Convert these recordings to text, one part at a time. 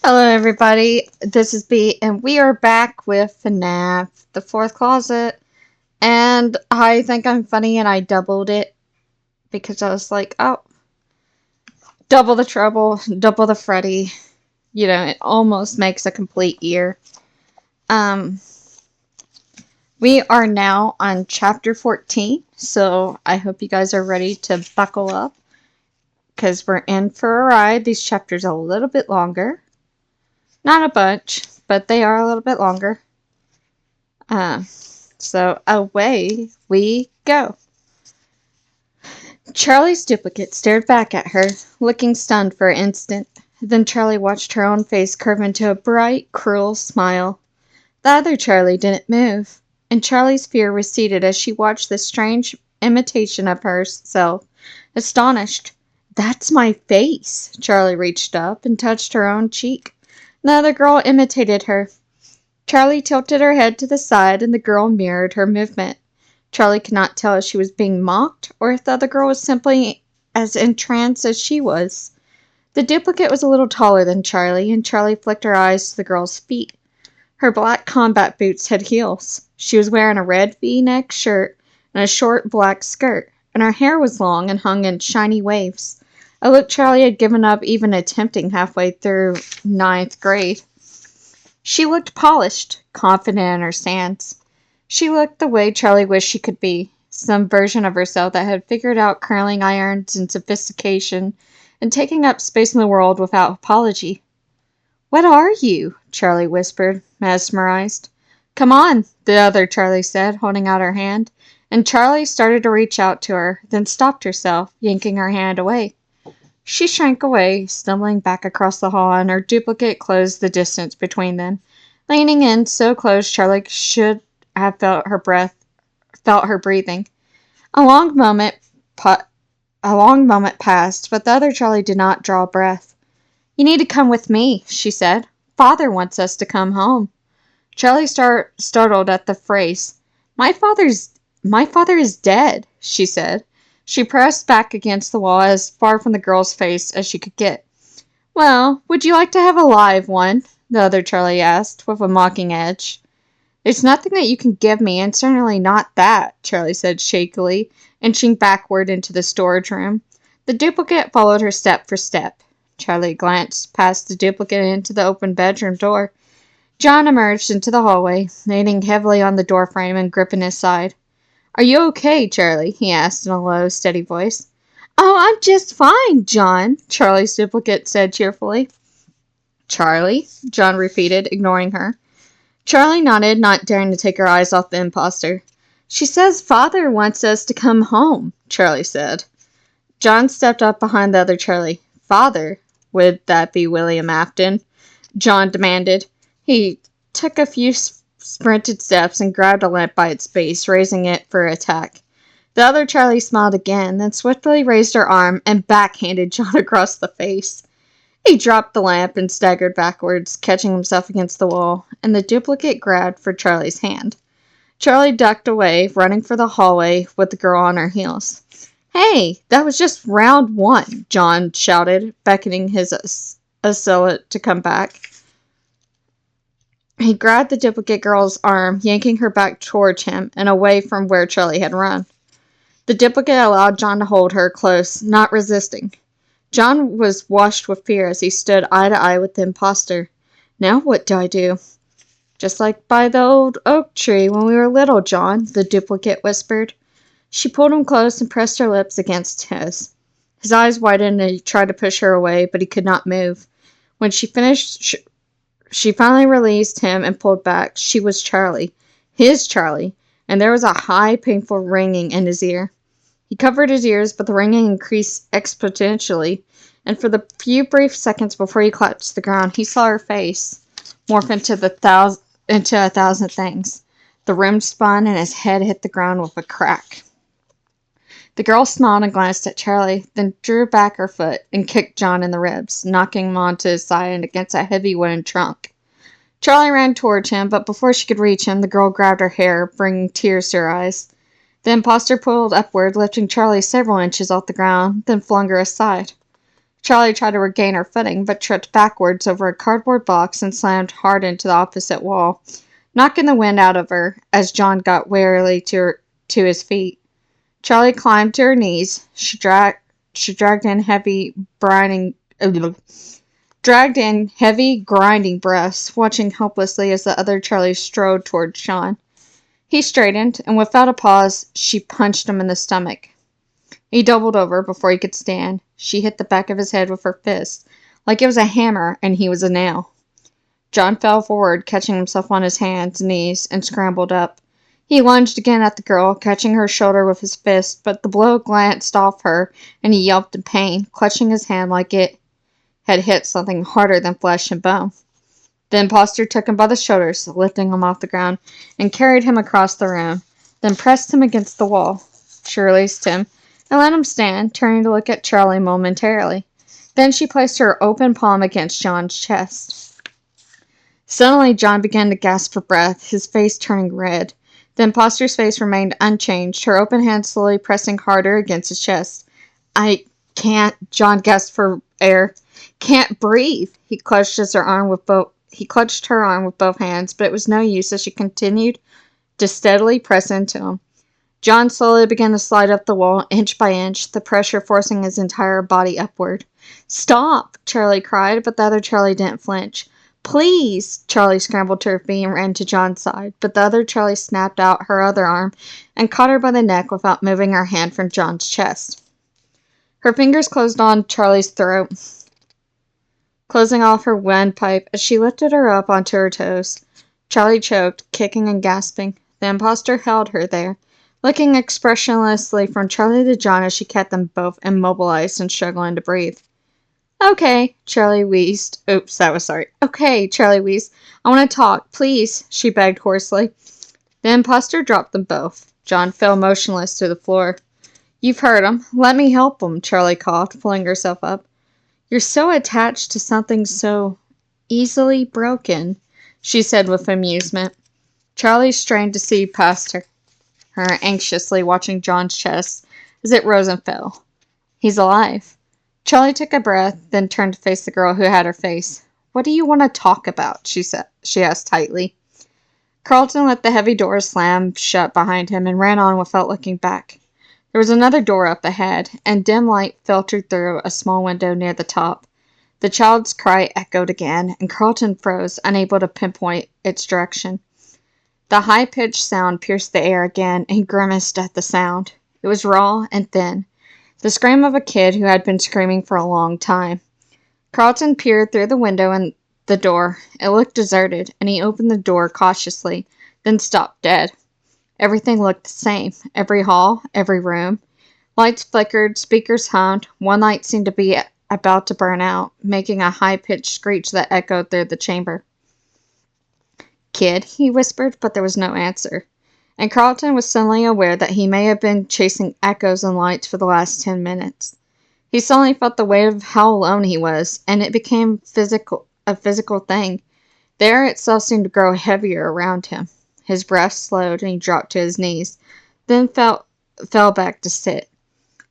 Hello, everybody. This is B, and we are back with fnaf, the fourth closet. And I think I'm funny, and I doubled it because I was like, oh, double the trouble, double the Freddy. It almost makes a complete year. Um, we are now on chapter 14, so I hope you guys are ready to buckle up because we're in for a ride. These chapters are a little bit longer. Not a bunch, but they are a little bit longer. So away we go. Charlie's duplicate stared back at her, looking stunned for an instant. Then Charlie watched her own face curve into a bright, cruel smile. The other Charlie didn't move, and Charlie's fear receded as she watched this strange imitation of herself, astonished. That's my face. Charlie reached up and touched her own cheek. The other girl imitated her. Charlie tilted her head to the side, and the girl mirrored her movement. Charlie could not tell if she was being mocked or if the other girl was simply as entranced as she was. The duplicate was a little taller than Charlie, and Charlie flicked her eyes to the girl's feet. Her black combat boots had heels. She was wearing a red V-neck shirt and a short black skirt, and her hair was long and hung in shiny waves. A look Charlie had given up even attempting halfway through ninth grade. She looked polished, confident in her stance. She looked the way Charlie wished she could be, some version of herself that had figured out curling irons and sophistication and taking up space in the world without apology. What are you? Charlie whispered, mesmerized. Come on, the other Charlie said, holding out her hand, and Charlie started to reach out to her, then stopped herself, yanking her hand away. She shrank away, stumbling back across the hall, and her duplicate closed the distance between them, leaning in so close Charlie should have felt her breathing. A long moment, a long moment passed, but the other Charlie did not draw breath. You need to come with me, she said. Father wants us to come home. Charlie startled at the phrase. My father is dead, she said. She pressed back against the wall as far from the girl's face as she could get. Well, would you like to have a live one? The other Charlie asked, with a mocking edge. There's nothing that you can give me, and certainly not that, Charlie said shakily, inching backward into the storage room. The duplicate followed her step for step. Charlie glanced past the duplicate into the open bedroom door. John emerged into the hallway, leaning heavily on the doorframe and gripping his side. Are you okay, Charlie? He asked in a low, steady voice. Oh, I'm just fine, John, Charlie's duplicate said cheerfully. Charlie? John repeated, ignoring her. Charlie nodded, not daring to take her eyes off the imposter. She says Father wants us to come home, Charlie said. John stepped up behind the other Charlie. Father? Would that be William Afton? John demanded. He took a few sprinted steps and grabbed a lamp by its base, raising it for attack. The other Charlie smiled again, then swiftly raised her arm and backhanded John across the face. He dropped the lamp and staggered backwards, catching himself against the wall, and the duplicate grabbed for Charlie's hand. Charlie ducked away, running for the hallway with the girl on her heels. Hey, that was just round one, John shouted, beckoning his assailant to come back. He grabbed the duplicate girl's arm, yanking her back towards him and away from where Charlie had run. The duplicate allowed John to hold her close, not resisting. John was washed with fear as he stood eye to eye with the imposter. Now what do I do? Just like by the old oak tree when we were little, John, the duplicate whispered. She pulled him close and pressed her lips against his. His eyes widened and he tried to push her away, but he could not move. When she finished, she finally released him and pulled back. She was Charlie, his Charlie, and there was a high, painful ringing in his ear. He covered his ears, but the ringing increased exponentially, and for the few brief seconds before he collapsed to the ground, he saw her face morph into a thousand things. The room spun, and his head hit the ground with a crack. The girl smiled and glanced at Charlie, then drew back her foot and kicked John in the ribs, knocking him onto his side and against a heavy wooden trunk. Charlie ran towards him, but before she could reach him, the girl grabbed her hair, bringing tears to her eyes. The imposter pulled upward, lifting Charlie several inches off the ground, then flung her aside. Charlie tried to regain her footing, but tripped backwards over a cardboard box and slammed hard into the opposite wall, knocking the wind out of her as John got wearily to his feet. Charlie climbed to her knees. She dragged in heavy, grinding breaths, watching helplessly as the other Charlie strode toward Sean. He straightened, and without a pause, she punched him in the stomach. He doubled over before he could stand. She hit the back of his head with her fist, like it was a hammer and he was a nail. John fell forward, catching himself on his hands and knees, and scrambled up. He lunged again at the girl, catching her shoulder with his fist, but the blow glanced off her, and he yelped in pain, clutching his hand like it had hit something harder than flesh and bone. The impostor took him by the shoulders, lifting him off the ground, and carried him across the room, then pressed him against the wall. She released him, and let him stand, turning to look at Charlie momentarily. Then she placed her open palm against John's chest. Suddenly, John began to gasp for breath, his face turning red. The imposter's face remained unchanged, her open hand slowly pressing harder against his chest. I can't, John gasped for air. Can't breathe. He clutched her arm with both hands, but it was no use as she continued to steadily press into him. John slowly began to slide up the wall, inch by inch, the pressure forcing his entire body upward. Stop! Charlie cried, but the other Charlie didn't flinch. Please! Charlie scrambled to her feet and ran to John's side, but the other Charlie snapped out her other arm and caught her by the neck without moving her hand from John's chest. Her fingers closed on Charlie's throat, closing off her windpipe as she lifted her up onto her toes. Charlie choked, kicking and gasping. The imposter held her there, looking expressionlessly from Charlie to John as she kept them both immobilized and struggling to breathe. Okay, Charlie wheezed. Okay, Charlie wheezed. I want to talk, please, she begged hoarsely. The imposter dropped them both. John fell motionless to the floor. You've heard him. Let me help him, Charlie coughed, pulling herself up. You're so attached to something so easily broken, she said with amusement. Charlie strained to see past her anxiously watching John's chest as it rose and fell. He's alive. Charlie took a breath, then turned to face the girl who had her face. What do you want to talk about? She asked tightly. Carlton let the heavy door slam shut behind him and ran on without looking back. There was another door up ahead, and dim light filtered through a small window near the top. The child's cry echoed again, and Carlton froze, unable to pinpoint its direction. The high-pitched sound pierced the air again, and he grimaced at the sound. It was raw and thin, the scream of a kid who had been screaming for a long time. Carlton peered through the window and the door. It looked deserted, and he opened the door cautiously, then stopped dead. Everything looked the same. Every hall, every room. Lights flickered, speakers hummed. One light seemed to be about to burn out, making a high-pitched screech that echoed through the chamber. Kid, he whispered, but there was no answer. And Carlton was suddenly aware that he may have been chasing echoes and lights for the last 10 minutes. He suddenly felt the weight of how alone he was, and it became a physical thing. The air itself seemed to grow heavier around him. His breath slowed, and he dropped to his knees, then fell back to sit.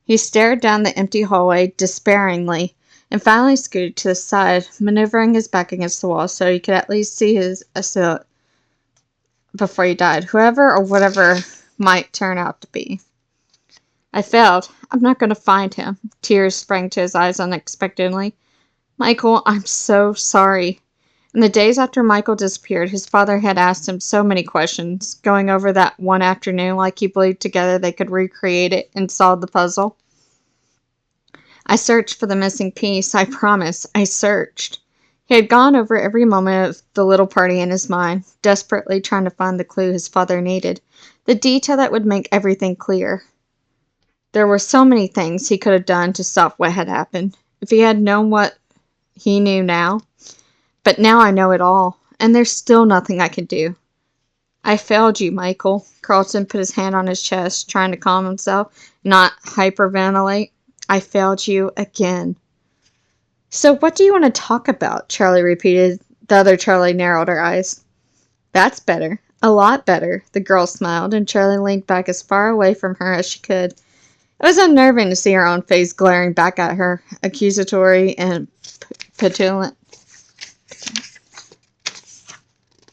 He stared down the empty hallway despairingly, and finally scooted to the side, maneuvering his back against the wall so he could at least see his assailant before he died, whoever or whatever might turn out to be. I failed. I'm not going to find him. Tears sprang to his eyes unexpectedly. Michael, I'm so sorry. In the days after Michael disappeared, his father had asked him so many questions, going over that one afternoon like he believed together they could recreate it and solve the puzzle. I searched for the missing piece, I promise. I searched. He had gone over every moment of the little party in his mind, desperately trying to find the clue his father needed, the detail that would make everything clear. There were so many things he could have done to stop what had happened, if he had known what he knew now. But now I know it all, and there's still nothing I can do. I failed you, Michael. Carlton put his hand on his chest, trying to calm himself, not hyperventilate. I failed you again. So what do you want to talk about? Charlie repeated. The other Charlie narrowed her eyes. That's better. A lot better. The girl smiled, and Charlie leaned back as far away from her as she could. It was unnerving to see her own face glaring back at her, accusatory and petulant.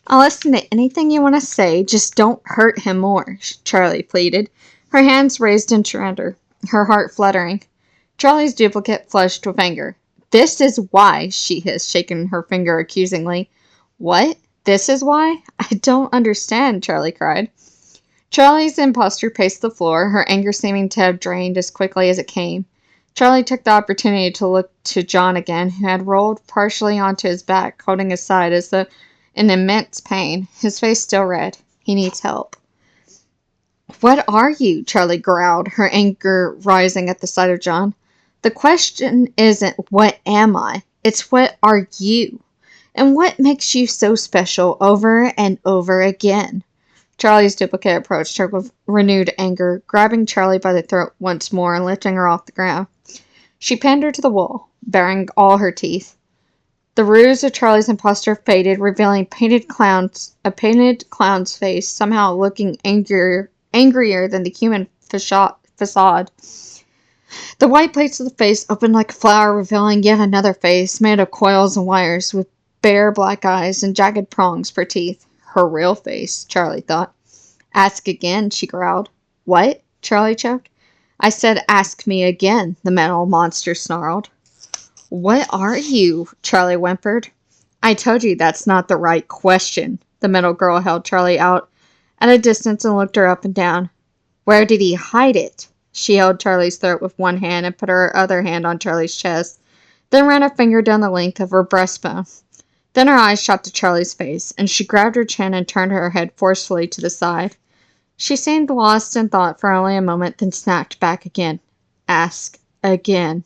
I'll listen to anything you want to say, just don't hurt him more, Charlie pleaded, her hands raised in surrender, her heart fluttering. Charlie's duplicate flushed with anger. This is why, she hissed, shaking her finger accusingly. What? This is why? I don't understand, Charlie cried. Charlie's impostor paced the floor, her anger seeming to have drained as quickly as it came. Charlie took the opportunity to look to John again, who had rolled partially onto his back, holding his side as though in immense pain, his face still red. He needs help. What are you? Charlie growled, her anger rising at the sight of John. The question isn't what am I, it's what are you? And what makes you so special over and over again? Charlie's duplicate approached her with renewed anger, grabbing Charlie by the throat once more and lifting her off the ground. She pinned her to the wall, baring all her teeth. The ruse of Charlie's impostor faded, revealing a painted clown's face, somehow looking angrier than the human facade. The white plates of the face opened like a flower, revealing yet another face, made of coils and wires, with bare black eyes and jagged prongs for teeth. Her real face, Charlie thought. Ask again, she growled. What? Charlie choked. I said ask me again, the metal monster snarled. What are you? Charlie whimpered. I told you that's not the right question. The metal girl held Charlie out at a distance and looked her up and down. Where did he hide it? She held Charlie's throat with one hand and put her other hand on Charlie's chest, then ran a finger down the length of her breastbone. Then her eyes shot to Charlie's face, and she grabbed her chin and turned her head forcefully to the side. She seemed lost in thought for only a moment, then snapped back again. Ask again.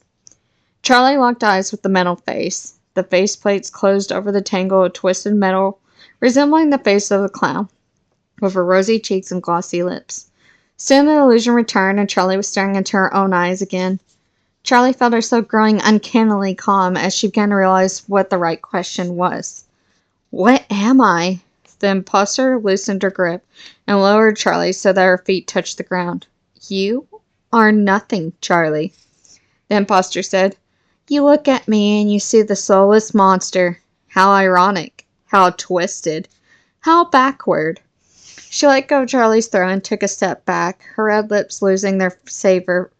Charlie locked eyes with the metal face. The faceplates closed over the tangle of twisted metal, resembling the face of a clown, with her rosy cheeks and glossy lips. Soon the illusion returned, and Charlie was staring into her own eyes again. Charlie felt herself growing uncannily calm as she began to realize what the right question was. What am I? The imposter loosened her grip and lowered Charlie so that her feet touched the ground. You are nothing, Charlie, the imposter said. You look at me and you see the soulless monster. How ironic. How twisted. How backward. She let go of Charlie's throat and took a step back, her red lips losing their savor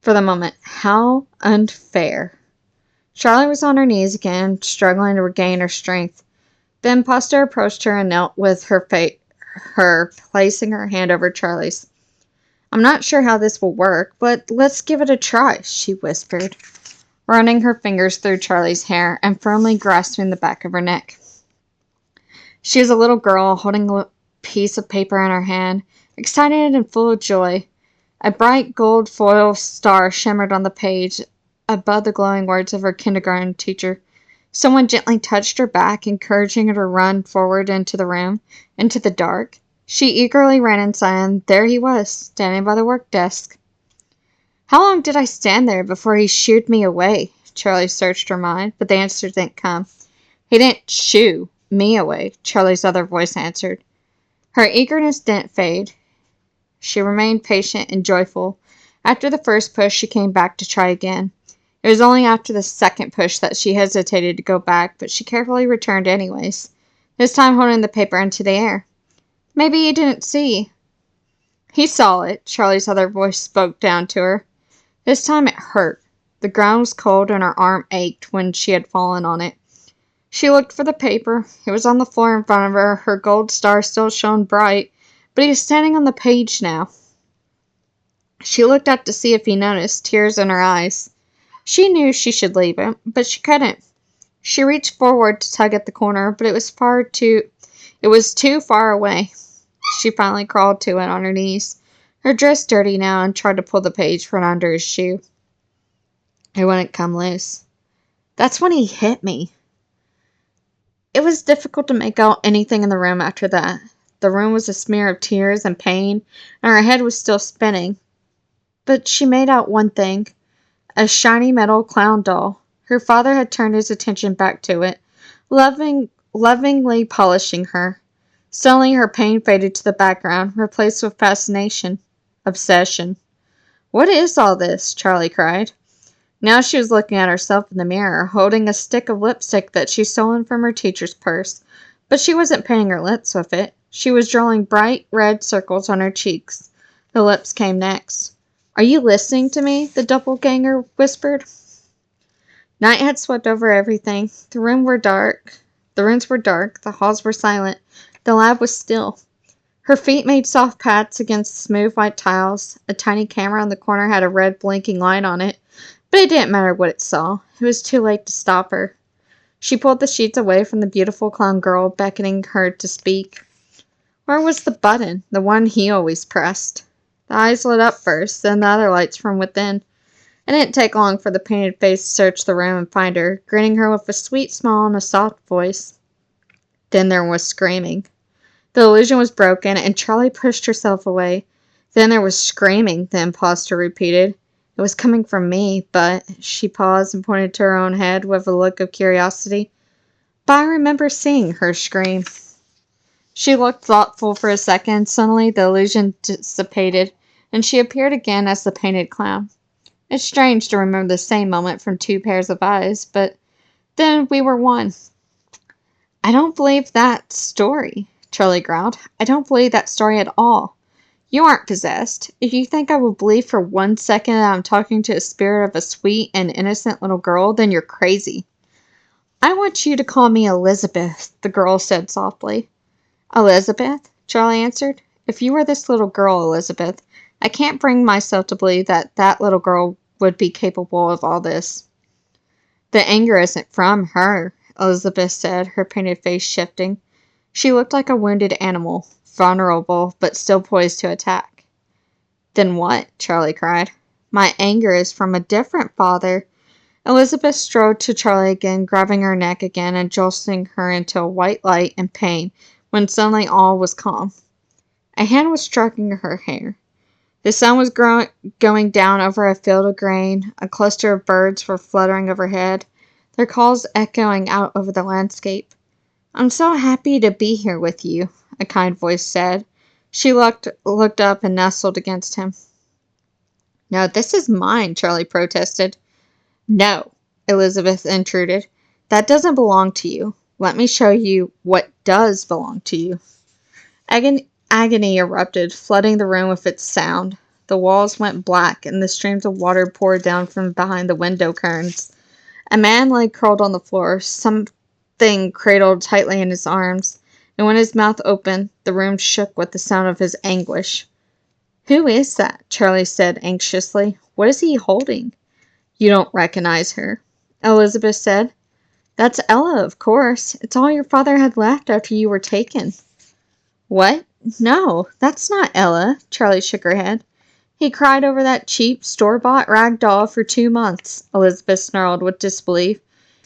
for the moment. How unfair. Charlie was on her knees again, struggling to regain her strength. The imposter approached her and knelt with her placing her hand over Charlie's. I'm not sure how this will work, but let's give it a try, she whispered, running her fingers through Charlie's hair and firmly grasping the back of her neck. She was a little girl holding a piece of paper in her hand, excited and full of joy. A bright gold foil star shimmered on the page above the glowing words of her kindergarten teacher. Someone gently touched her back, encouraging her to run forward into the room, into the dark. She eagerly ran inside, and there he was, standing by the work desk. How long did I stand there before he shooed me away? Charlie searched her mind, but the answer didn't come. He didn't shoo me away, Charlie's other voice answered. Her eagerness didn't fade. She remained patient and joyful. After the first push, she came back to try again. It was only after the second push that she hesitated to go back, but she carefully returned anyways, this time holding the paper into the air. Maybe you didn't see. He saw it, Charlie's other voice spoke down to her. This time it hurt. The ground was cold and her arm ached when she had fallen on it. She looked for the paper. It was on the floor in front of her. Her gold star still shone bright, but he was standing on the page now. She looked up to see if he noticed, tears in her eyes. She knew she should leave him, but she couldn't. She reached forward to tug at the corner, but it was too far away. She finally crawled to it on her knees, her dress dirty now, and tried to pull the page from under his shoe. It wouldn't come loose. That's when he hit me. It was difficult to make out anything in the room after that. The room was a smear of tears and pain, and her head was still spinning. But she made out one thing. A shiny metal clown doll. Her father had turned his attention back to it, lovingly polishing her. Suddenly her pain faded to the background, replaced with fascination, obsession. "What is all this?" Charlie cried. Now she was looking at herself in the mirror, holding a stick of lipstick that she'd stolen from her teacher's purse. But she wasn't painting her lips with it. She was drawing bright red circles on her cheeks. The lips came next. "Are you listening to me?" the doppelganger whispered. Night had swept over everything. The rooms were dark. The halls were silent. The lab was still. Her feet made soft pats against the smooth white tiles. A tiny camera in the corner had a red blinking light on it, but it didn't matter what it saw. It was too late to stop her. She pulled the sheets away from the beautiful clown girl, beckoning her to speak. Where was the button, the one he always pressed? The eyes lit up first, then the other lights from within. It didn't take long for the painted face to search the room and find her, greeting her with a sweet smile and a soft voice. Then there was screaming. The illusion was broken, and Charlie pushed herself away. Then there was screaming, the impostor repeated. It was coming from me, but... She paused and pointed to her own head with a look of curiosity. But I remember seeing her scream. She looked thoughtful for a second. Suddenly the illusion dissipated, and she appeared again as the painted clown. It's strange to remember the same moment from two pairs of eyes, but then we were one. I don't believe that story, Charlie growled. I don't believe that story at all. You aren't possessed. If you think I will believe for 1 second that I'm talking to a spirit of a sweet and innocent little girl, then you're crazy. I want you to call me Elizabeth, the girl said softly. Elizabeth? Charlie answered. If you were this little girl, Elizabeth, I can't bring myself to believe that that little girl would be capable of all this. The anger isn't from her, Elizabeth said, her painted face shifting. She looked like a wounded animal, vulnerable, but still poised to attack. Then what? Charlie cried. My anger is from a different father. Elizabeth strode to Charlie again, grabbing her neck again and jostling her into a white light and pain, when suddenly all was calm. A hand was stroking her hair. The sun was going down over a field of grain. A cluster of birds were fluttering overhead, their calls echoing out over the landscape. I'm so happy to be here with you, a kind voice said. She looked up and nestled against him. No, this is mine, Charlie protested. No, Elizabeth intruded. That doesn't belong to you. Let me show you what does belong to you. Agony erupted, flooding the room with its sound. The walls went black, and the streams of water poured down from behind the window curtains. A man lay curled on the floor, something cradled tightly in his arms, and when his mouth opened, the room shook with the sound of his anguish. Who is that? Charlie said anxiously. What is he holding? You don't recognize her, Elizabeth said. That's Ella, of course. It's all your father had left after you were taken. What? No, that's not Ella, Charlie shook her head. He cried over that cheap, store-bought rag doll for 2 months, Elizabeth snarled with disbelief.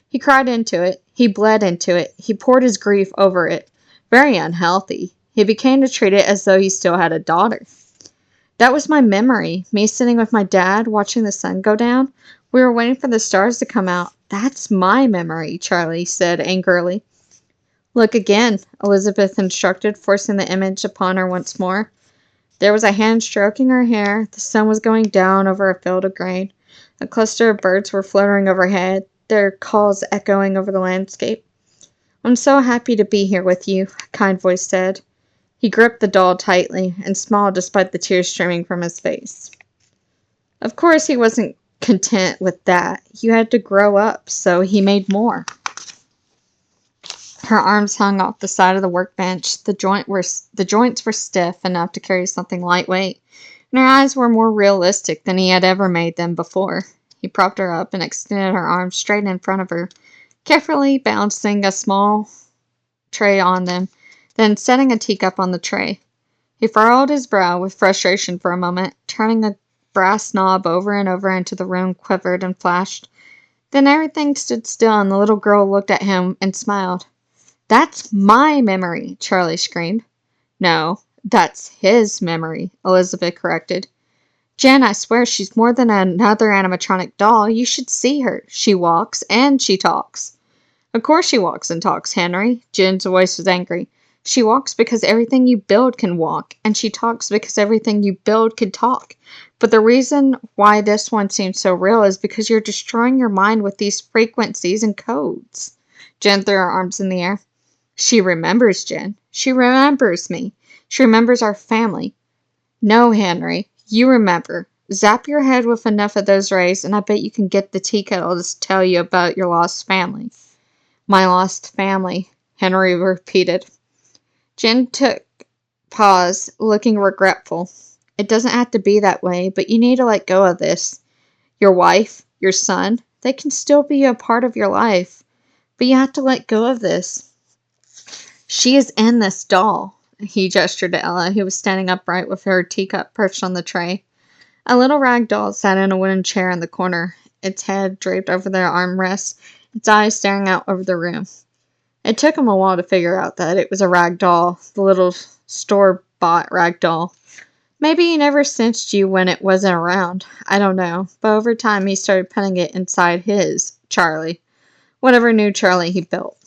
He cried into it. He bled into it. He poured his grief over it. Very unhealthy. He began to treat it as though he still had a daughter. That was my memory, me sitting with my dad, watching the sun go down. We were waiting for the stars to come out. That's my memory, Charlie said angrily. Look again, Elizabeth instructed, forcing the image upon her once more. There was a hand stroking her hair. The sun was going down over a field of grain. A cluster of birds were fluttering overhead, their calls echoing over the landscape. I'm so happy to be here with you, a kind voice said. He gripped the doll tightly and smiled despite the tears streaming from his face. Of course he wasn't content with that. You had to grow up, so he made more. Her arms hung off the side of the workbench. The joints were stiff enough to carry something lightweight, and her eyes were more realistic than he had ever made them before. He propped her up and extended her arms straight in front of her, carefully balancing a small tray on them, then setting a teacup on the tray. He furrowed his brow with frustration for a moment, turning a brass knob over and over until the room quivered and flashed. Then everything stood still, and the little girl looked at him and smiled. That's my memory, Charlie screamed. No, that's his memory, Elizabeth corrected. Jen, I swear she's more than another animatronic doll. You should see her. She walks and she talks. Of course she walks and talks, Henry. Jen's voice was angry. She walks because everything you build can walk, and she talks because everything you build can talk. But the reason why this one seems so real is because you're destroying your mind with these frequencies and codes. Jen threw her arms in the air. She remembers, Jen. She remembers me. She remembers our family. No, Henry, you remember. Zap your head with enough of those rays, and I bet you can get the tea kettle to tell you about your lost family. My lost family, Henry repeated. Jen took pause, looking regretful. It doesn't have to be that way, but you need to let go of this. Your wife, your son, they can still be a part of your life, but you have to let go of this. She is in this doll. He gestured to Ella, who was standing upright with her teacup perched on the tray. A little rag doll sat in a wooden chair in the corner, its head draped over the armrest, its eyes staring out over the room. It took him a while to figure out that it was a rag doll, the little store-bought rag doll. Maybe he never sensed you when it wasn't around. I don't know. But over time, he started putting it inside his, Charlie. Whatever new Charlie he built.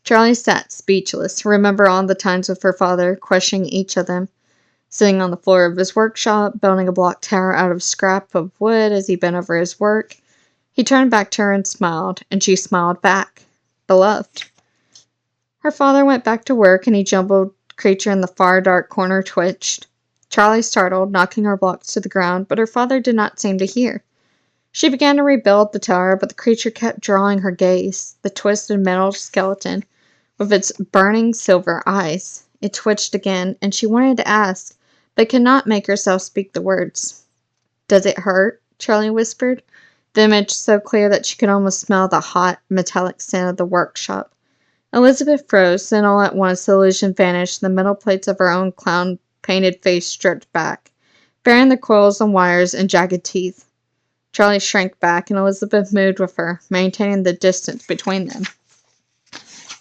Charlie sat speechless, remember all the times with her father, questioning each of them. Sitting on the floor of his workshop, building a block tower out of scrap of wood as he bent over his work. He turned back to her and she smiled back. Beloved. Her father went back to work, and a jumbled creature in the far dark corner twitched. Charlie startled, knocking her blocks to the ground, but her father did not seem to hear. She began to rebuild the tower, but the creature kept drawing her gaze, the twisted metal skeleton, with its burning silver eyes. It twitched again, and she wanted to ask, but could not make herself speak the words. Does it hurt? Charlie whispered, the image so clear that she could almost smell the hot, metallic scent of the workshop. Elizabeth froze, then all at once the illusion vanished, and the metal plates of her own clown-painted face stripped back, bearing the coils and wires and jagged teeth. Charlie shrank back, and Elizabeth moved with her, maintaining the distance between them.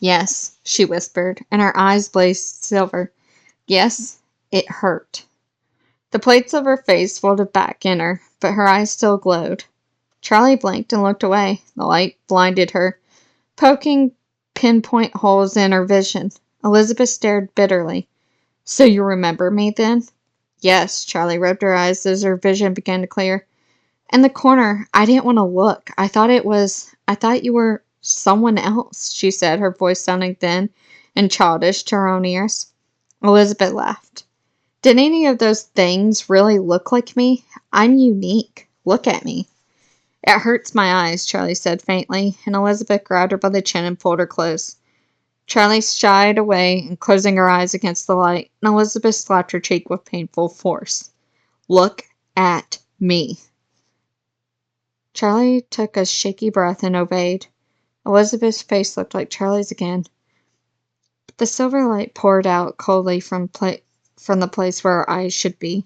Yes, she whispered, and her eyes blazed silver. Yes, it hurt. The plates of her face folded back in her, but her eyes still glowed. Charlie blinked and looked away. The light blinded her, poking pinpoint holes in her vision. Elizabeth stared bitterly. So you remember me, then? Yes, Charlie rubbed her eyes as her vision began to clear. In the corner, I didn't want to look. I thought you were someone else, she said, her voice sounding thin and childish to her own ears. Elizabeth laughed. Did any of those things really look like me? I'm unique. Look at me. It hurts my eyes, Charlie said faintly, and Elizabeth grabbed her by the chin and pulled her close. Charlie shied away and closing her eyes against the light, and Elizabeth slapped her cheek with painful force. Look at me. Charlie took a shaky breath and obeyed. Elizabeth's face looked like Charlie's again. The silver light poured out coldly from the place where her eyes should be.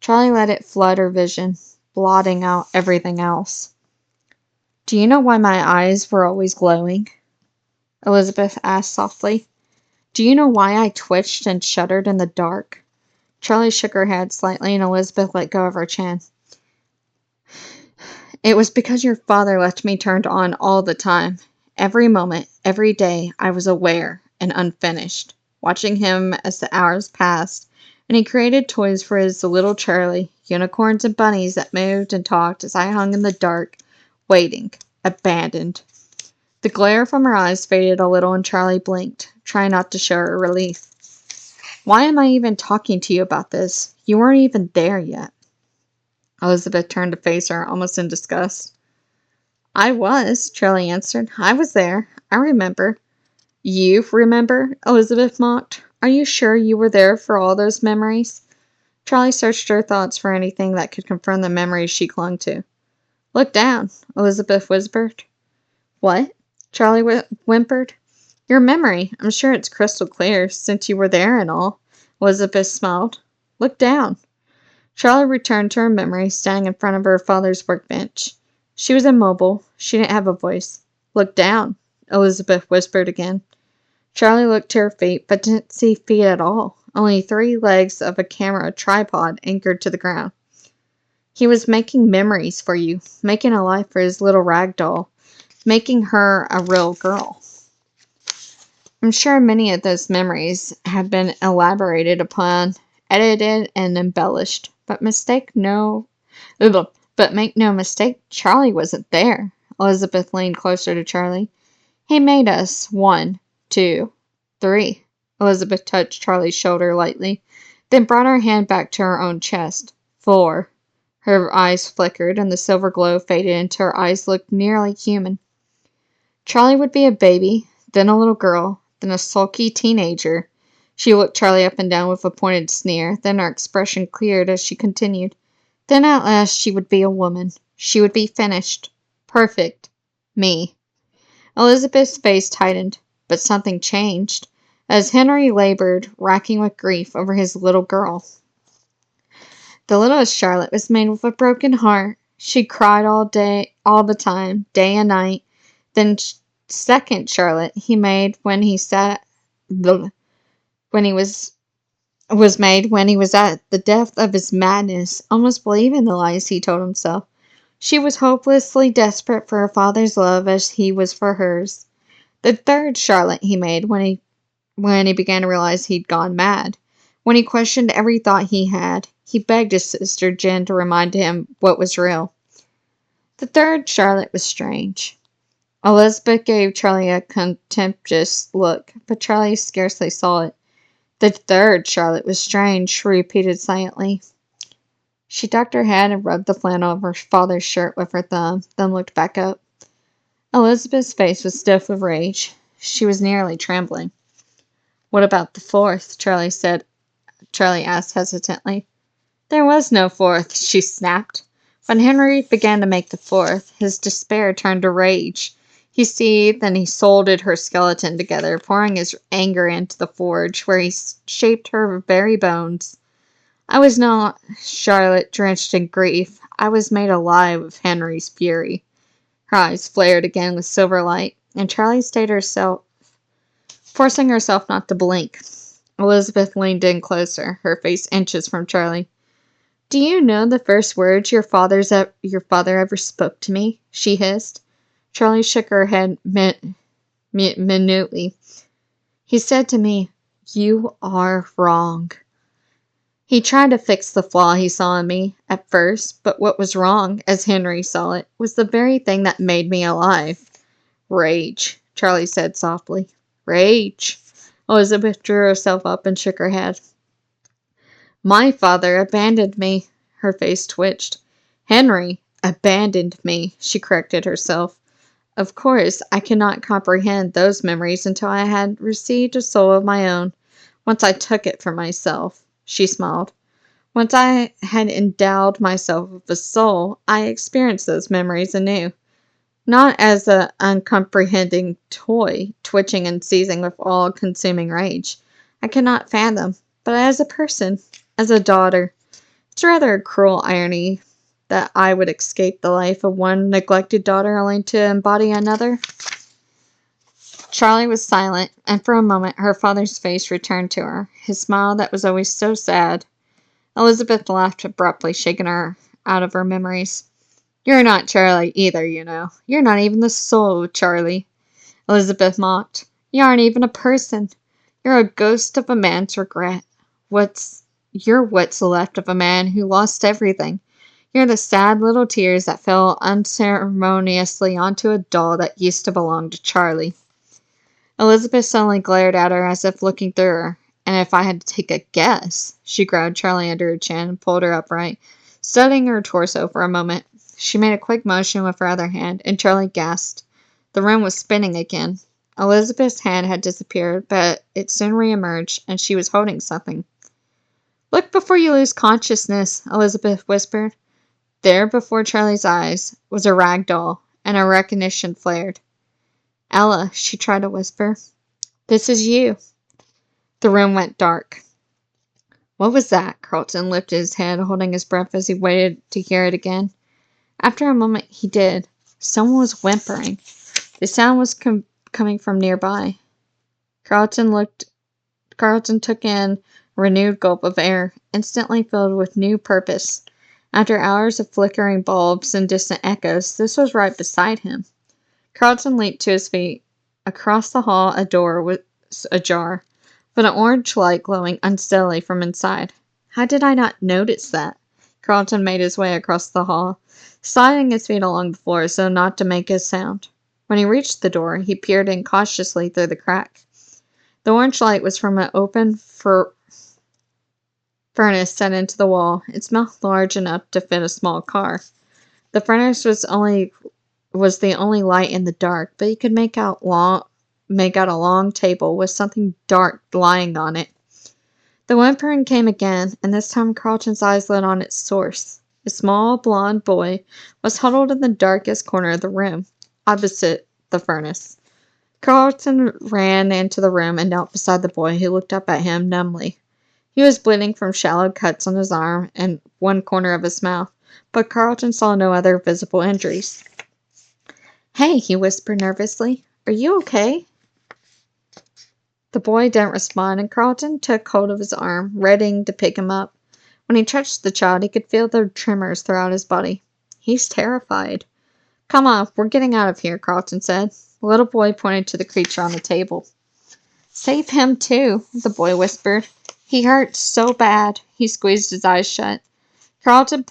Charlie let it flood her vision, blotting out everything else. Do you know why my eyes were always glowing? Elizabeth asked softly. Do you know why I twitched and shuddered in the dark? Charlie shook her head slightly, and Elizabeth let go of her chin. It was because your father left me turned on all the time. Every moment, every day, I was aware and unfinished, watching him as the hours passed, and he created toys for his little Charlie, unicorns and bunnies that moved and talked as I hung in the dark, waiting, abandoned. The glare from her eyes faded a little, and Charlie blinked, trying not to show her relief. Why am I even talking to you about this? You weren't even there yet. Elizabeth turned to face her, almost in disgust. I was, Charlie answered. I was there. I remember. You remember? Elizabeth mocked. Are you sure you were there for all those memories? Charlie searched her thoughts for anything that could confirm the memories she clung to. Look down, Elizabeth whispered. What? Charlie whimpered. Your memory. I'm sure it's crystal clear, since you were there and all. Elizabeth smiled. Look down. Charlie returned to her memory, standing in front of her father's workbench. She was immobile. She didn't have a voice. Look down, Elizabeth whispered again. Charlie looked to her feet, but didn't see feet at all. Only 3 legs of a camera tripod anchored to the ground. He was making memories for you, making a life for his little rag doll, making her a real girl. I'm sure many of those memories have been elaborated upon, edited, and embellished, but but make no mistake, Charlie wasn't there. Elizabeth leaned closer to Charlie. He made us. 1, 2, 3. Elizabeth touched Charlie's shoulder lightly, then brought her hand back to her own chest. 4. Her eyes flickered, and the silver glow faded until her eyes looked nearly human. Charlie would be a baby, then a little girl, then a sulky teenager. She looked Charlie up and down with a pointed sneer, then her expression cleared as she continued. Then at last she would be a woman. She would be finished. Perfect. Me. Elizabeth's face tightened, but something changed as Henry labored, racking with grief over his little girl. The littlest Charlotte was made with a broken heart. She cried all the time, day and night. Then second Charlotte he made when he was made when he was at the depth of his madness, almost believing the lies he told himself. She was hopelessly desperate for her father's love as he was for hers. The third Charlotte he made when he began to realize he'd gone mad. When he questioned every thought he had, he begged his sister Jen to remind him what was real. The third Charlotte was strange. Elizabeth gave Charlie a contemptuous look, but Charlie scarcely saw it. The third Charlotte was strange, she repeated silently. She ducked her head and rubbed the flannel of her father's shirt with her thumb, then looked back up. Elizabeth's face was stiff with rage. She was nearly trembling. What about the fourth? Charlie asked hesitantly. There was no fourth, she snapped. When Henry began to make the fourth, his despair turned to rage. He seethed and he soldered her skeleton together, pouring his anger into the forge, where he shaped her very bones. I was not Charlotte drenched in grief. I was made alive with Henry's fury. Her eyes flared again with silver light, and Charlie stayed herself, forcing herself not to blink. Elizabeth leaned in closer, her face inches from Charlie. Do you know the first words your father ever spoke to me? She hissed. Charlie shook her head minutely. He said to me, You are wrong. He tried to fix the flaw he saw in me at first, but what was wrong, as Henry saw it, was the very thing that made me alive. Rage, Charlie said softly. Rage. Elizabeth drew herself up and shook her head. My father abandoned me. Her face twitched. Henry abandoned me, she corrected herself. Of course, I cannot comprehend those memories until I had received a soul of my own. Once I took it for myself. She smiled. Once I had endowed myself with a soul, I experienced those memories anew. Not as an uncomprehending toy, twitching and seizing with all-consuming rage. I cannot fathom, but as a person, as a daughter. It's rather a cruel irony that I would escape the life of one neglected daughter only to embody another. Charlie was silent, and for a moment her father's face returned to her, his smile that was always so sad. Elizabeth laughed abruptly, shaking her out of her memories. You're not Charlie either, you know. You're not even the soul of Charlie. Elizabeth mocked. You aren't even a person. You're a ghost of a man's regret. You're what's left of a man who lost everything. You're the sad little tears that fell unceremoniously onto a doll that used to belong to Charlie. Elizabeth suddenly glared at her as if looking through her. And if I had to take a guess, she grabbed Charlie under her chin and pulled her upright, studying her torso for a moment. She made a quick motion with her other hand, and Charlie gasped. The room was spinning again. Elizabeth's hand had disappeared, but it soon reemerged, and she was holding something. Look before you lose consciousness, Elizabeth whispered. There before Charlie's eyes was a rag doll, and her recognition flared. Ella, she tried to whisper. This is you. The room went dark. What was that? Carlton lifted his head, holding his breath as he waited to hear it again. After a moment, he did. Someone was whimpering. The sound was coming from nearby. Carlton took in a renewed gulp of air, instantly filled with new purpose. After hours of flickering bulbs and distant echoes, this was right beside him. Carlton leaped to his feet. Across the hall, a door ajar, but an orange light glowing unsteadily from inside. How did I not notice that? Carlton made his way across the hall, sliding his feet along the floor so not to make a sound. When he reached the door, he peered in cautiously through the crack. The orange light was from an open furnace set into the wall, its mouth large enough to fit a small car. The furnace was the only light in the dark, but he could make out a long table with something dark lying on it. The whimpering came again, and this time Carlton's eyes lit on its source. A small, blond boy was huddled in the darkest corner of the room, opposite the furnace. Carlton ran into the room and knelt beside the boy, who looked up at him numbly. He was bleeding from shallow cuts on his arm and one corner of his mouth, but Carlton saw no other visible injuries. "Hey," he whispered nervously. "Are you okay?" The boy didn't respond, and Carlton took hold of his arm, readying to pick him up. When he touched the child, he could feel the tremors throughout his body. "He's terrified." "Come on, we're getting out of here," Carlton said. The little boy pointed to the creature on the table. "Save him, too," the boy whispered. "He hurts so bad." He squeezed his eyes shut. Carlton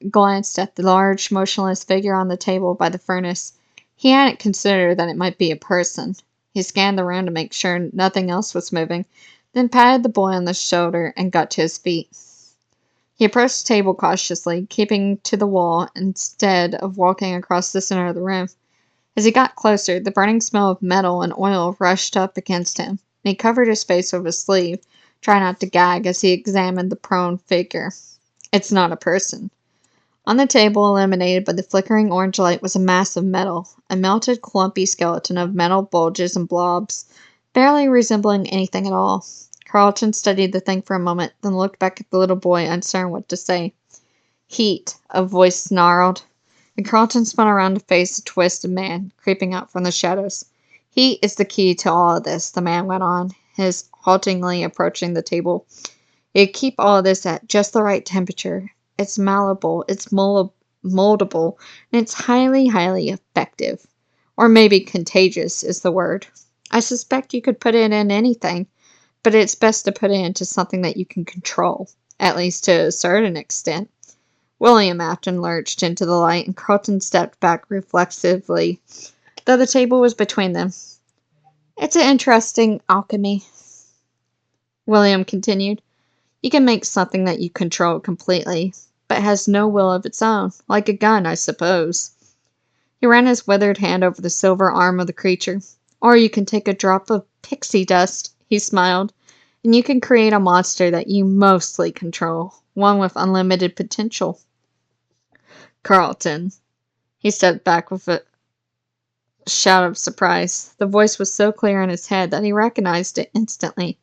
glanced at the large, motionless figure on the table by the furnace. He hadn't considered that it might be a person. He scanned the room to make sure nothing else was moving, then patted the boy on the shoulder and got to his feet. He approached the table cautiously, keeping to the wall instead of walking across the center of the room. As he got closer, the burning smell of metal and oil rushed up against him, and he covered his face with his sleeve, trying not to gag as he examined the prone figure. It's not a person. On the table, illuminated by the flickering orange light, was a mass of metal, a melted, clumpy skeleton of metal bulges and blobs, barely resembling anything at all. Carlton studied the thing for a moment, then looked back at the little boy, uncertain what to say. "Heat," a voice snarled, and Carlton spun around to face a twisted man, creeping out from the shadows. "Heat is the key to all of this," the man went on, his haltingly approaching the table. "You keep all of this at just the right temperature. It's malleable, it's moldable, and it's highly, highly effective. Or maybe contagious is the word. I suspect you could put it in anything, but it's best to put it into something that you can control, at least to a certain extent." William Afton lurched into the light, and Carlton stepped back reflexively, though the table was between them. "It's an interesting alchemy," William continued. "You can make something that you control completely, but has no will of its own, like a gun, I suppose." He ran his withered hand over the silver arm of the creature. "Or you can take a drop of pixie dust," he smiled, "and you can create a monster that you mostly control, one with unlimited potential." "Carlton." He stepped back with a shout of surprise. The voice was so clear in his head that he recognized it instantly.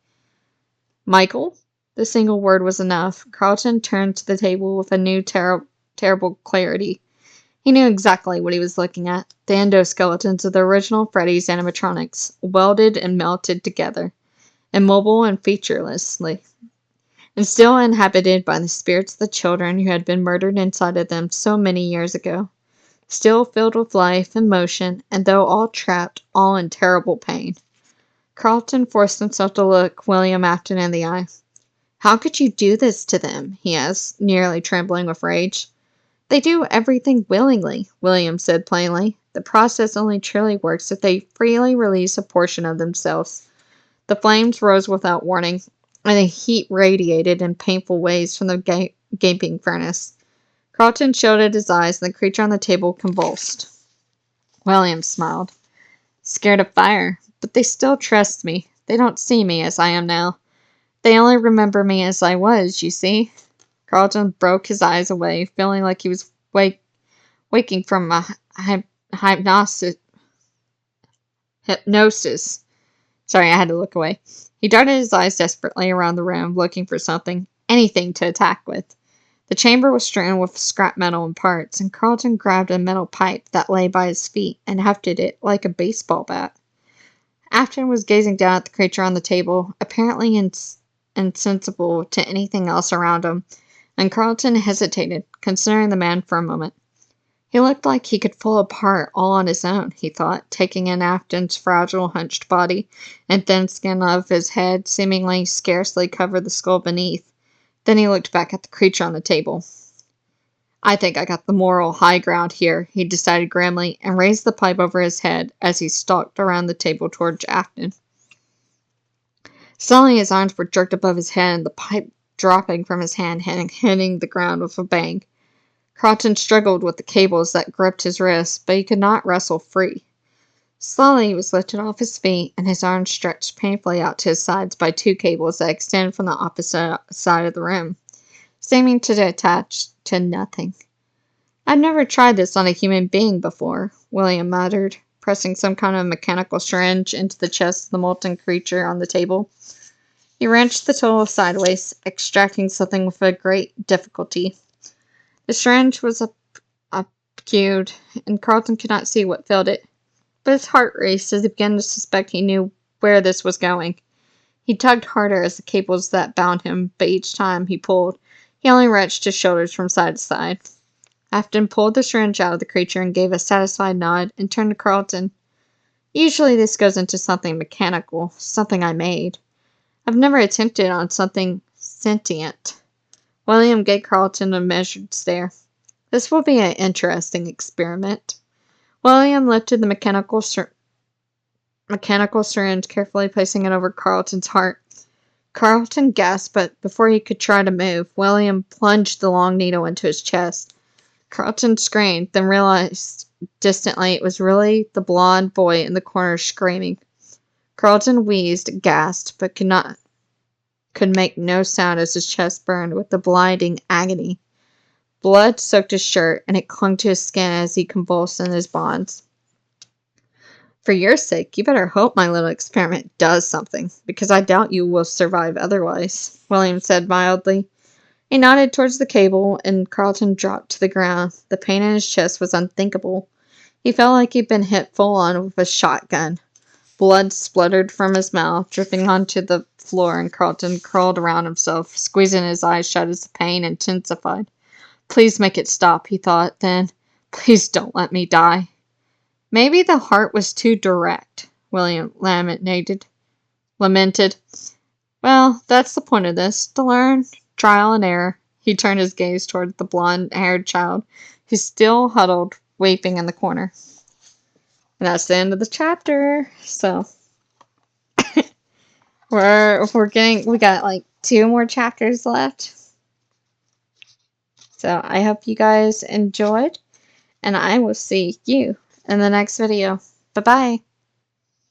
"Michael?" The single word was enough. Carlton turned to the table with a new terrible clarity. He knew exactly what he was looking at. The endoskeletons of the original Freddy's animatronics, welded and melted together, immobile and featurelessly, and still inhabited by the spirits of the children who had been murdered inside of them so many years ago. Still filled with life and motion, and though all trapped, all in terrible pain. Carlton forced himself to look William Afton in the eye. "How could you do this to them?" he asked, nearly trembling with rage. "They do everything willingly," William said plainly. "The process only truly works if they freely release a portion of themselves." The flames rose without warning, and the heat radiated in painful waves from the gaping furnace. Carlton shielded his eyes, and the creature on the table convulsed. William smiled. "Scared of fire, but they still trust me. They don't see me as I am now. They only remember me as I was, you see." Carlton broke his eyes away, feeling like he was waking from a hypnosis. Sorry, I had to look away. He darted his eyes desperately around the room, looking for something, anything to attack with. The chamber was strewn with scrap metal and parts, and Carlton grabbed a metal pipe that lay by his feet and hefted it like a baseball bat. Afton was gazing down at the creature on the table, apparently insensible to anything else around him, and Carlton hesitated, considering the man for a moment. He looked like he could fall apart all on his own, he thought, taking in Afton's fragile, hunched body and thin skin of his head seemingly scarcely covered the skull beneath. Then he looked back at the creature on the table. I think I got the moral high ground here, he decided grimly, and raised the pipe over his head as he stalked around the table toward Afton. Suddenly his arms were jerked above his head, and the pipe dropping from his hand hitting the ground with a bang. Carlton struggled with the cables that gripped his wrists, but he could not wrestle free. Slowly he was lifted off his feet, and his arms stretched painfully out to his sides by two cables that extended from the opposite side of the room, seeming to attach to nothing. I've never tried this on a human being before, William muttered, pressing some kind of mechanical syringe into the chest of the molten creature on the table. He wrenched the tool sideways, extracting something with a great difficulty. The syringe was upcued, and Carlton could not see what filled it, but his heart raced as he began to suspect he knew where this was going. He tugged harder as the cables that bound him, but each time he pulled, he only wrenched his shoulders from side to side. Afton pulled the syringe out of the creature and gave a satisfied nod and turned to Carlton. Usually this goes into something mechanical, something I made. I've never attempted on something sentient. William gave Carlton a measured stare. This will be an interesting experiment. William lifted the mechanical syringe, carefully placing it over Carlton's heart. Carlton gasped, but before he could try to move, William plunged the long needle into his chest. Carlton screamed, then realized distantly it was really the blond boy in the corner screaming. Carlton wheezed, gasped, but could make no sound as his chest burned with the blinding agony. Blood soaked his shirt, and it clung to his skin as he convulsed in his bonds. For your sake, you better hope my little experiment does something, because I doubt you will survive otherwise, William said mildly. He nodded towards the cable, and Carlton dropped to the ground. The pain in his chest was unthinkable. He felt like he'd been hit full on with a shotgun. Blood spluttered from his mouth, dripping onto the floor, and Carlton curled around himself, squeezing his eyes shut as the pain intensified. Please make it stop, he thought, then. Please don't let me die. Maybe the heart was too direct, William lamented. Well, that's the point of this, to learn, trial and error. He turned his gaze toward the blonde-haired child, who still huddled, weeping in the corner. And that's the end of the chapter. So we got like 2 more chapters left. So I hope you guys enjoyed, and I will see you in the next video. Bye-bye.